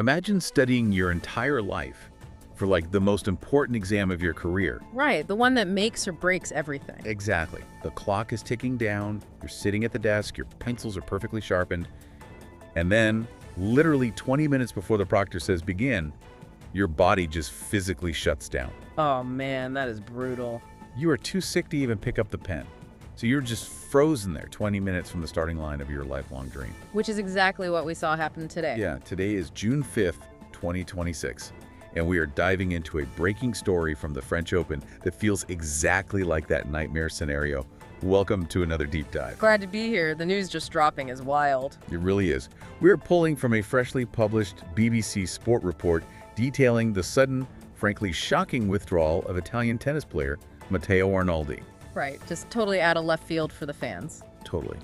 Imagine studying your entire life for like the most important exam of your career. Right, the one that makes or breaks everything. Exactly. The clock is ticking down, you're sitting at the desk, your pencils are perfectly sharpened, and then, literally 20 minutes before the proctor says begin, your body just physically shuts down. Oh man, that is brutal. You are too sick to even pick up the pen. So you're just frozen there 20 minutes from the starting line of your lifelong dream. Which is exactly what we saw happen today. Yeah, today is June 5th, 2026, and we are diving into a breaking story from the French Open that feels exactly like that nightmare scenario. Welcome to another deep dive. Glad to be here. The news just dropping is wild. It really is. We're pulling from a freshly published BBC Sport report detailing the sudden, frankly shocking withdrawal of Italian tennis player Matteo Arnaldi. Right, just totally out of left field for the fans. Totally.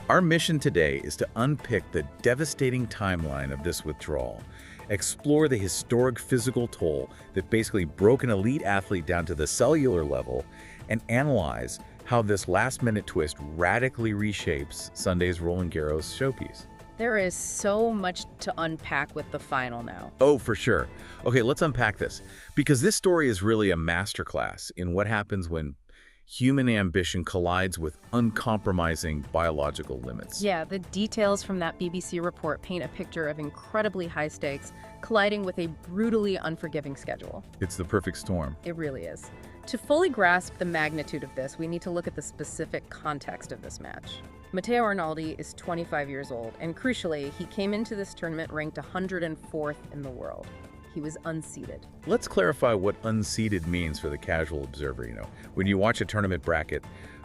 Our mission today is to unpick the devastating timeline of this withdrawal, explore the historic physical toll that basically broke an elite athlete down to the cellular level, and analyze how this last-minute twist radically reshapes Sunday's Roland Garros showpiece. There is so much to unpack with the final now. Oh, for sure. Okay, let's unpack this, because this story is really a masterclass in what happens when human ambition collides with uncompromising biological limits. Yeah, the details from that BBC report paint a picture of incredibly high stakes colliding with a brutally unforgiving schedule. It's the perfect storm. It really is. To fully grasp the magnitude of this, we need to look at the specific context of this match. Matteo Arnaldi is 25 years old, and crucially, he came into this tournament ranked 104th in the world. He was unseeded. Let's clarify what unseeded means for the casual observer. When you watch a tournament bracket,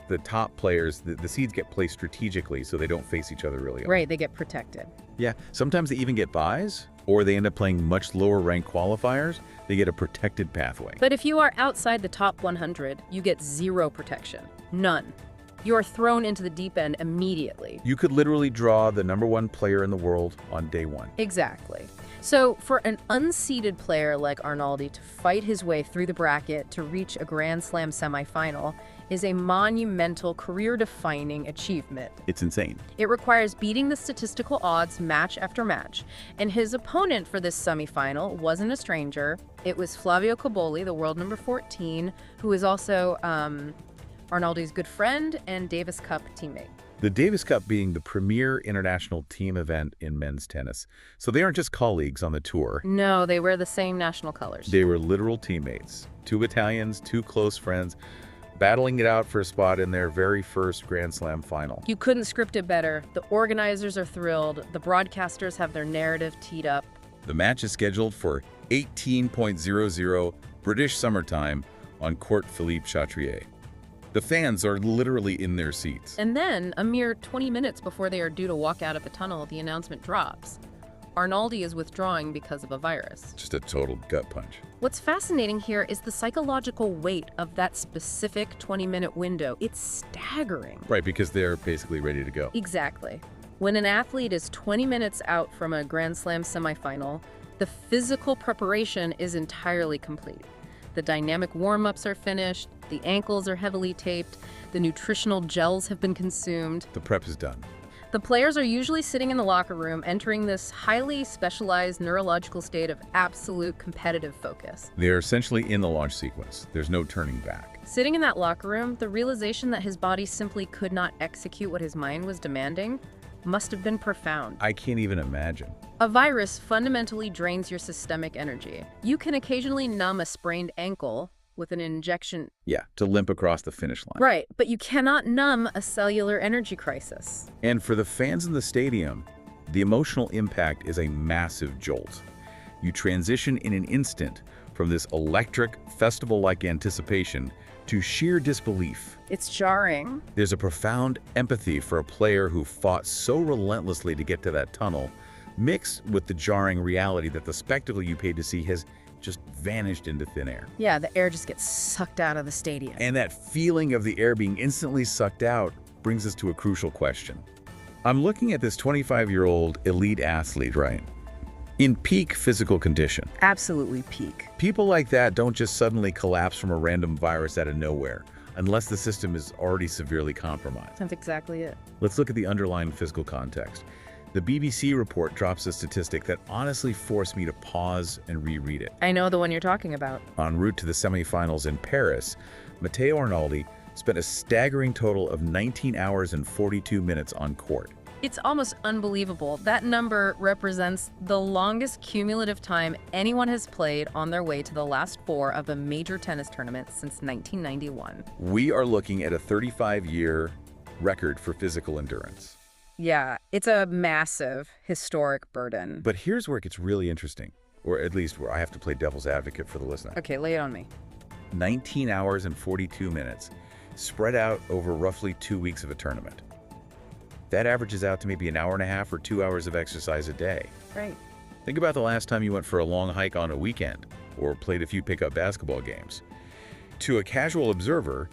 the top players, the seeds get placed strategically so they don't face each other really often. Right, they get protected. Yeah, sometimes they even get byes, or they end up playing much lower ranked qualifiers. They get a protected pathway. But if you are outside the top 100, you get zero protection. None. You are thrown into the deep end immediately. You could literally draw the #1 player in the world on day one. Exactly. So for an unseeded player like Arnaldi to fight his way through the bracket to reach a Grand Slam semifinal is a monumental, career-defining achievement. It's insane. It requires beating the statistical odds match after match. And his opponent for this semifinal wasn't a stranger. It was Flavio Cobolli, the world number 14, who is also Arnaldi's good friend and Davis Cup teammate. The Davis Cup being the premier international team event in men's tennis. So they aren't just colleagues on the tour. No, they wear the same national colors. They were literal teammates. Two Italians, two close friends, battling it out for a spot in their very first Grand Slam final. You couldn't script it better. The organizers are thrilled. The broadcasters have their narrative teed up. The match is scheduled for 18:00 British summertime on Court Philippe Chatrier. The fans are literally in their seats. And then, a mere 20 minutes before they are due to walk out of the tunnel, the announcement drops. Arnaldi is withdrawing because of a virus. Just a total gut punch. What's fascinating here is the psychological weight of that specific 20-minute window. It's staggering. Right, because they're basically ready to go. Exactly. When an athlete is 20 minutes out from a Grand Slam semifinal, the physical preparation is entirely complete. The dynamic warm-ups are finished, the ankles are heavily taped, the nutritional gels have been consumed. The prep is done. The players are usually sitting in the locker room, entering this highly specialized neurological state of absolute competitive focus. They are essentially in the launch sequence. There's no turning back. Sitting in that locker room, the realization that his body simply could not execute what his mind was demanding must have been profound. I can't even imagine. A virus fundamentally drains your systemic energy. You can occasionally numb a sprained ankle with an injection. Yeah, to limp across the finish line. Right, but you cannot numb a cellular energy crisis. And for the fans in the stadium, the emotional impact is a massive jolt. You transition in an instant from this electric, festival-like anticipation to sheer disbelief. It's jarring. There's a profound empathy for a player who fought so relentlessly to get to that tunnel, mixed with the jarring reality that the spectacle you paid to see has just vanished into thin air. Yeah, the air just gets sucked out of the stadium. And that feeling of the air being instantly sucked out brings us to a crucial question. I'm looking at this 25-year-old elite athlete, right? In peak physical condition. Absolutely peak. People like that don't just suddenly collapse from a random virus out of nowhere, unless the system is already severely compromised. That's exactly it. Let's look at the underlying physical context. The BBC report drops a statistic that honestly forced me to pause and reread it. I know the one you're talking about. En route to the semifinals in Paris, Matteo Arnaldi spent a staggering total of 19 hours and 42 minutes on court. It's almost unbelievable. That number represents the longest cumulative time anyone has played on their way to the last four of a major tennis tournament since 1991. We are looking at a 35-year record for physical endurance. Yeah, it's a massive historic burden. But here's where it gets really interesting, or at least where I have to play devil's advocate for the listener. Okay, lay it on me. 19 hours and 42 minutes, spread out over roughly 2 weeks of a tournament. That averages out to maybe an hour and a half or 2 hours of exercise a day. Right. Think about the last time you went for a long hike on a weekend or played a few pickup basketball games. To a casual observer,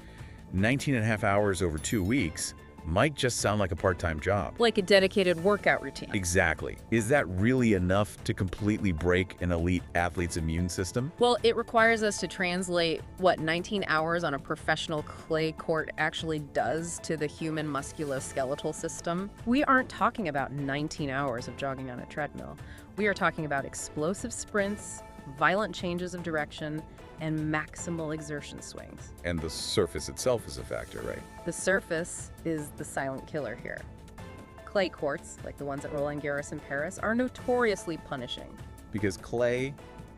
19 and a half hours over 2 weeks might just sound like a part-time job. Like a dedicated workout routine. Exactly. Is that really enough to completely break an elite athlete's immune system? Well, it requires us to translate what 19 hours on a professional clay court actually does to the human musculoskeletal system. We aren't talking about 19 hours of jogging on a treadmill. We are talking about explosive sprints, violent changes of direction, and maximal exertion swings. And the surface itself is a factor, right? The surface is the silent killer here. Clay courts, like the ones at Roland Garros in Paris, are notoriously punishing. Because clay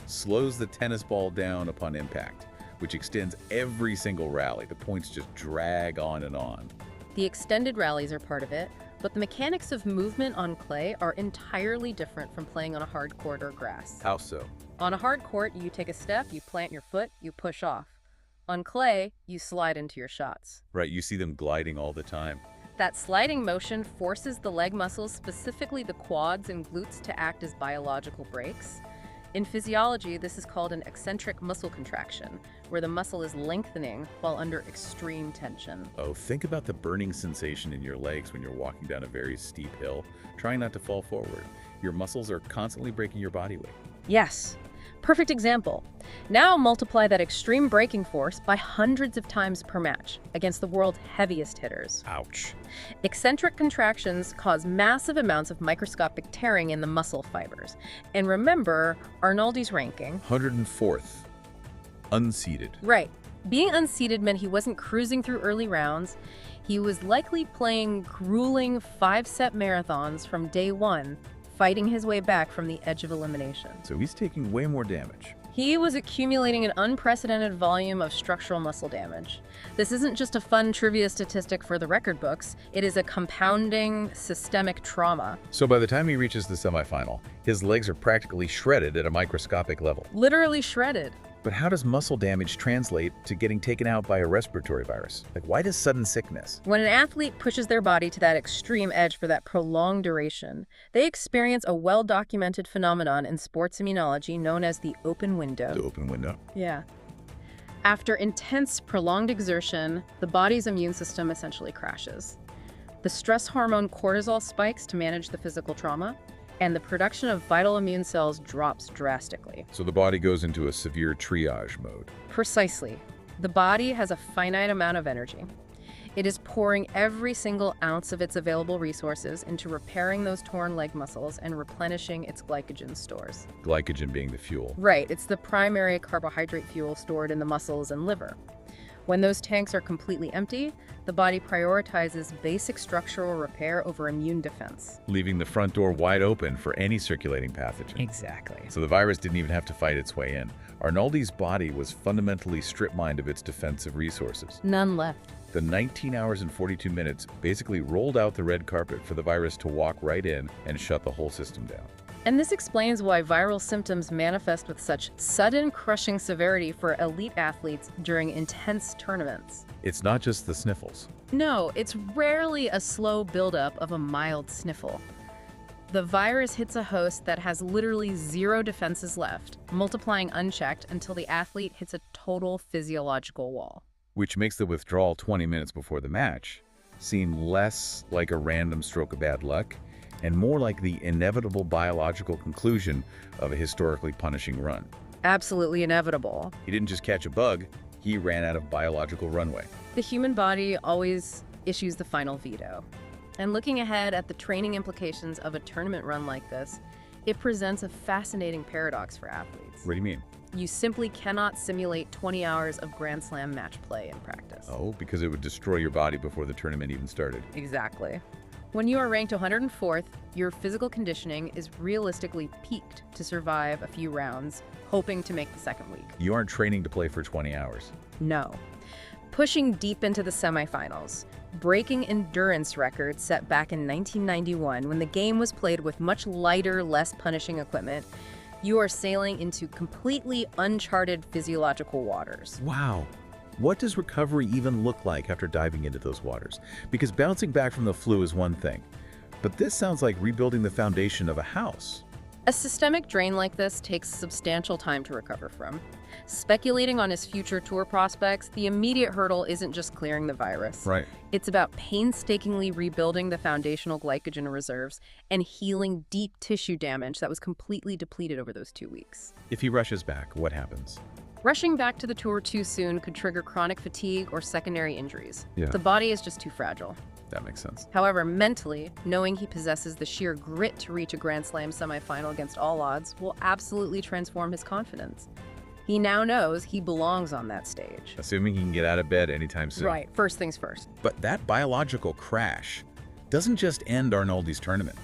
slows the tennis ball down upon impact, which extends every single rally. The points just drag on and on. The extended rallies are part of it, but the mechanics of movement on clay are entirely different from playing on a hard court or grass. How so? On a hard court, you take a step, you plant your foot, you push off. On clay, you slide into your shots. Right, you see them gliding all the time. That sliding motion forces the leg muscles, specifically the quads and glutes, to act as biological brakes. In physiology, this is called an eccentric muscle contraction, where the muscle is lengthening while under extreme tension. Oh, think about the burning sensation in your legs when you're walking down a very steep hill, trying not to fall forward. Your muscles are constantly braking your body weight. Yes. Perfect example. Now multiply that extreme braking force by hundreds of times per match against the world's heaviest hitters. Ouch. Eccentric contractions cause massive amounts of microscopic tearing in the muscle fibers. And remember Arnaldi's ranking. 104th. Unseeded. Right. Being unseeded meant he wasn't cruising through early rounds. He was likely playing grueling 5-set marathons from day one, fighting his way back from the edge of elimination. So he's taking way more damage. He was accumulating an unprecedented volume of structural muscle damage. This isn't just a fun trivia statistic for the record books. It is a compounding systemic trauma. So by the time he reaches the semifinal, his legs are practically shredded at a microscopic level. Literally shredded. But how does muscle damage translate to getting taken out by a respiratory virus? Like, why does sudden sickness? When an athlete pushes their body to that extreme edge for that prolonged duration, they experience a well-documented phenomenon in sports immunology known as the open window. The open window? Yeah. After intense, prolonged exertion, the body's immune system essentially crashes. The stress hormone cortisol spikes to manage the physical trauma, and the production of vital immune cells drops drastically. So the body goes into a severe triage mode. Precisely. The body has a finite amount of energy. It is pouring every single ounce of its available resources into repairing those torn leg muscles and replenishing its glycogen stores. Glycogen being the fuel. Right, it's the primary carbohydrate fuel stored in the muscles and liver. When those tanks are completely empty, the body prioritizes basic structural repair over immune defense. Leaving the front door wide open for any circulating pathogen. Exactly. So the virus didn't even have to fight its way in. Arnaldi's body was fundamentally strip-mined of its defensive resources. None left. The 19 hours and 42 minutes basically rolled out the red carpet for the virus to walk right in and shut the whole system down. And this explains why viral symptoms manifest with such sudden, crushing severity for elite athletes during intense tournaments. It's not just the sniffles. No, it's rarely a slow buildup of a mild sniffle. The virus hits a host that has literally zero defenses left, multiplying unchecked until the athlete hits a total physiological wall. Which makes the withdrawal 20 minutes before the match seem less like a random stroke of bad luck and more like the inevitable biological conclusion of a historically punishing run. Absolutely inevitable. He didn't just catch a bug, he ran out of biological runway. The human body always issues the final veto. And looking ahead at the training implications of a tournament run like this, it presents a fascinating paradox for athletes. What do you mean? You simply cannot simulate 20 hours of Grand Slam match play in practice. Oh, because it would destroy your body before the tournament even started. Exactly. When you are ranked 104th, your physical conditioning is realistically peaked to survive a few rounds, hoping to make the second week. You aren't training to play for 20 hours. No. Pushing deep into the semifinals, breaking endurance records set back in 1991 when the game was played with much lighter, less punishing equipment, you are sailing into completely uncharted physiological waters. Wow. What does recovery even look like after diving into those waters? Because bouncing back from the flu is one thing, but this sounds like rebuilding the foundation of a house. A systemic drain like this takes substantial time to recover from. Speculating on his future tour prospects, the immediate hurdle isn't just clearing the virus. Right. It's about painstakingly rebuilding the foundational glycogen reserves and healing deep tissue damage that was completely depleted over those 2 weeks. If he rushes back, what happens? Rushing back to the tour too soon could trigger chronic fatigue or secondary injuries. Yeah. The body is just too fragile. That makes sense. However, mentally, knowing he possesses the sheer grit to reach a Grand Slam semifinal against all odds will absolutely transform his confidence. He now knows he belongs on that stage. Assuming he can get out of bed anytime soon. Right, first things first. But that biological crash doesn't just end Arnaldi's tournament.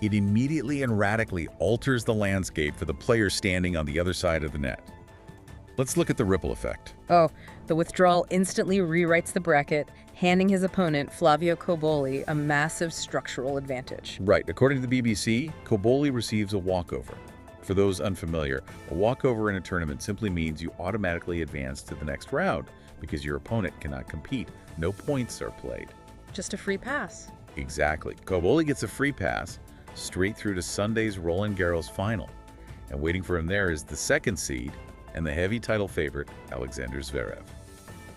It immediately and radically alters the landscape for the players standing on the other side of the net. Let's look at the ripple effect. Oh, the withdrawal instantly rewrites the bracket, handing his opponent, Flavio Cobolli, a massive structural advantage. Right. According to the BBC, Cobolli receives a walkover. For those unfamiliar, a walkover in a tournament simply means you automatically advance to the next round because your opponent cannot compete. No points are played. Just a free pass. Exactly. Cobolli gets a free pass straight through to Sunday's Roland Garros final. And waiting for him there is the second seed and the heavy title favorite, Alexander Zverev.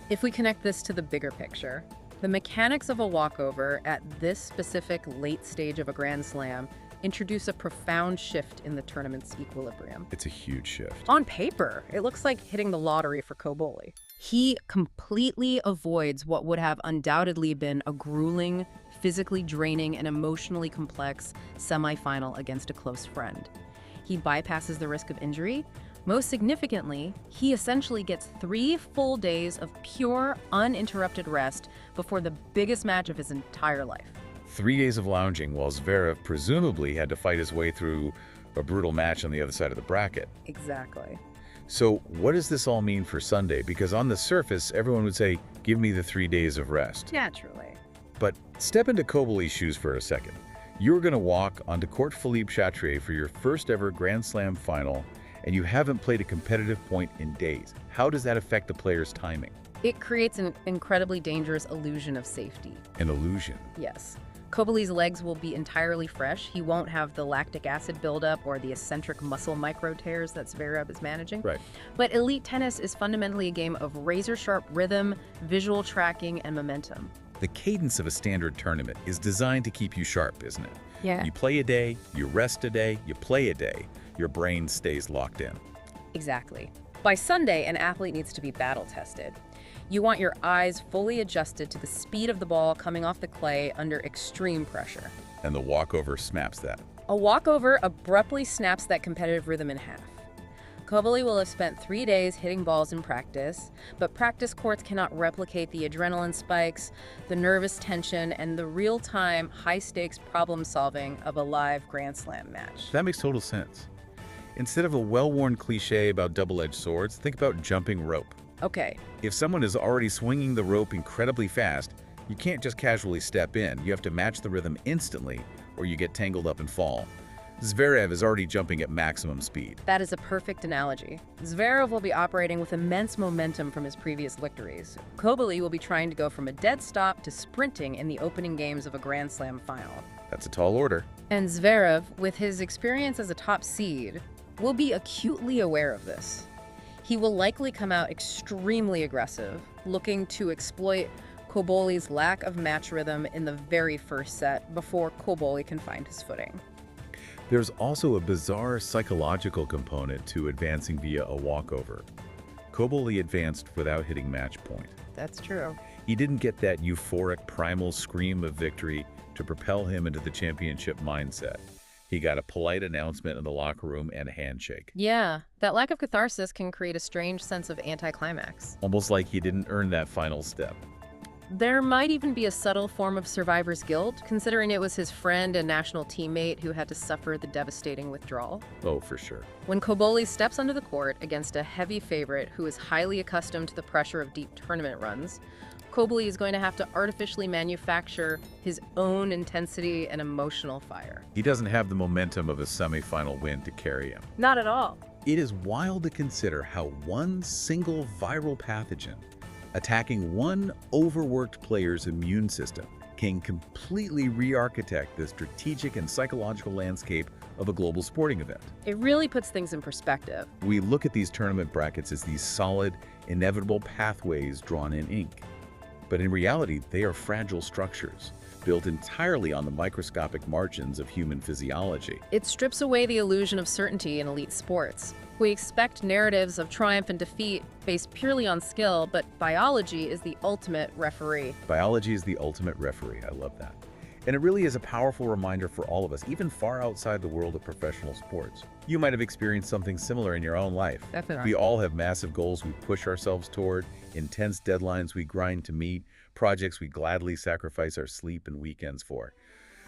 If we connect this to the bigger picture, the mechanics of a walkover at this specific late stage of a Grand Slam introduce a profound shift in the tournament's equilibrium. It's a huge shift. On paper, it looks like hitting the lottery for Cobolli. He completely avoids what would have undoubtedly been a grueling, physically draining, and emotionally complex semifinal against a close friend. He bypasses the risk of injury. Most significantly, he essentially gets 3 full days of pure, uninterrupted rest before the biggest match of his entire life. 3 days of lounging while Zverev presumably had to fight his way through a brutal match on the other side of the bracket. Exactly. So what does this all mean for Sunday? Because on the surface, everyone would say, give me the 3 days of rest. Naturally. But step into Cobolli's shoes for a second. You're going to walk onto Court Philippe Chatrier for your first ever Grand Slam final, and you haven't played a competitive point in days. How does that affect the player's timing? It creates an incredibly dangerous illusion of safety. An illusion. Yes. Cobolli's legs will be entirely fresh. He won't have the lactic acid buildup or the eccentric muscle micro tears that Zverev is managing. Right. But elite tennis is fundamentally a game of razor-sharp rhythm, visual tracking, and momentum. The cadence of a standard tournament is designed to keep you sharp, isn't it? Yeah. You play a day, you rest a day, you play a day. Your brain stays locked in. Exactly. By Sunday, an athlete needs to be battle-tested. You want your eyes fully adjusted to the speed of the ball coming off the clay under extreme pressure. And the walkover snaps that. A walkover abruptly snaps that competitive rhythm in half. Cobolli will have spent 3 days hitting balls in practice, but practice courts cannot replicate the adrenaline spikes, the nervous tension, and the real-time, high-stakes problem-solving of a live Grand Slam match. That makes total sense. Instead of a well-worn cliche about double-edged swords, think about jumping rope. Okay. If someone is already swinging the rope incredibly fast, you can't just casually step in. You have to match the rhythm instantly, or you get tangled up and fall. Zverev is already jumping at maximum speed. That is a perfect analogy. Zverev will be operating with immense momentum from his previous victories. Cobolli will be trying to go from a dead stop to sprinting in the opening games of a Grand Slam final. That's a tall order. And Zverev, with his experience as a top seed, will be acutely aware of this. He will likely come out extremely aggressive, looking to exploit Cobolli's lack of match rhythm in the very first set before Cobolli can find his footing. There's also a bizarre psychological component to advancing via a walkover. Cobolli advanced without hitting match point. That's true. He didn't get that euphoric primal scream of victory. to propel him into the championship mindset. He got a polite announcement in the locker room and a handshake. Yeah, that lack of catharsis can create a strange sense of anticlimax. Almost like he didn't earn that final step. There might even be a subtle form of survivor's guilt, considering it was his friend and national teammate who had to suffer the devastating withdrawal. Oh, for sure. When Cobolli steps onto the court against a heavy favorite who is highly accustomed to the pressure of deep tournament runs, Cobolli is going to have to artificially manufacture his own intensity and emotional fire. He doesn't have the momentum of a semifinal win to carry him. Not at all. It is wild to consider how one single viral pathogen attacking one overworked player's immune system can completely re-architect the strategic and psychological landscape of a global sporting event. It really puts things in perspective. We look at these tournament brackets as these solid, inevitable pathways drawn in ink. But in reality, they are fragile structures, built entirely on the microscopic margins of human physiology. It strips away the illusion of certainty in elite sports. We expect narratives of triumph and defeat based purely on skill, but biology is the ultimate referee. Biology is the ultimate referee. I love that. And it really is a powerful reminder for all of us, even far outside the world of professional sports. You might have experienced something similar in your own life. Definitely. We all have massive goals we push ourselves toward, intense deadlines we grind to meet, projects we gladly sacrifice our sleep and weekends for.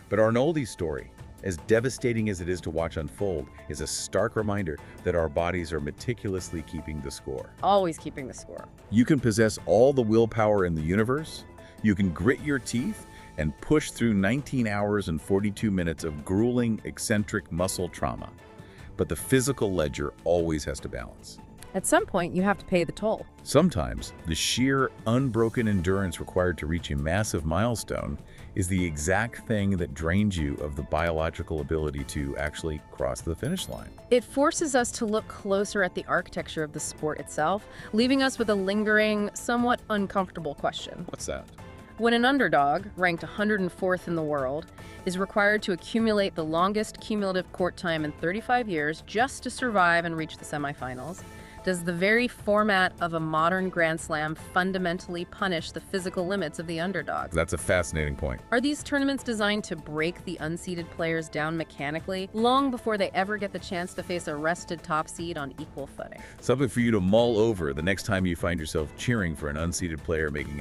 But Arnaldi's story, as devastating as it is to watch unfold, is a stark reminder that our bodies are meticulously keeping the score. Always keeping the score. You can possess all the willpower in the universe, you can grit your teeth, and push through 19 hours and 42 minutes of grueling, eccentric muscle trauma. But the physical ledger always has to balance. At some point, you have to pay the toll. Sometimes, the sheer, unbroken endurance required to reach a massive milestone is the exact thing that drains you of the biological ability to actually cross the finish line. It forces us to look closer at the architecture of the sport itself, leaving us with a lingering, somewhat uncomfortable question. What's that? When an underdog, ranked 104th in the world, is required to accumulate the longest cumulative court time in 35 years just to survive and reach the semifinals, does the very format of a modern Grand Slam fundamentally punish the physical limits of the underdog? That's a fascinating point. Are these tournaments designed to break the unseeded players down mechanically, long before they ever get the chance to face a rested top seed on equal footing? Something for you to mull over the next time you find yourself cheering for an unseeded player making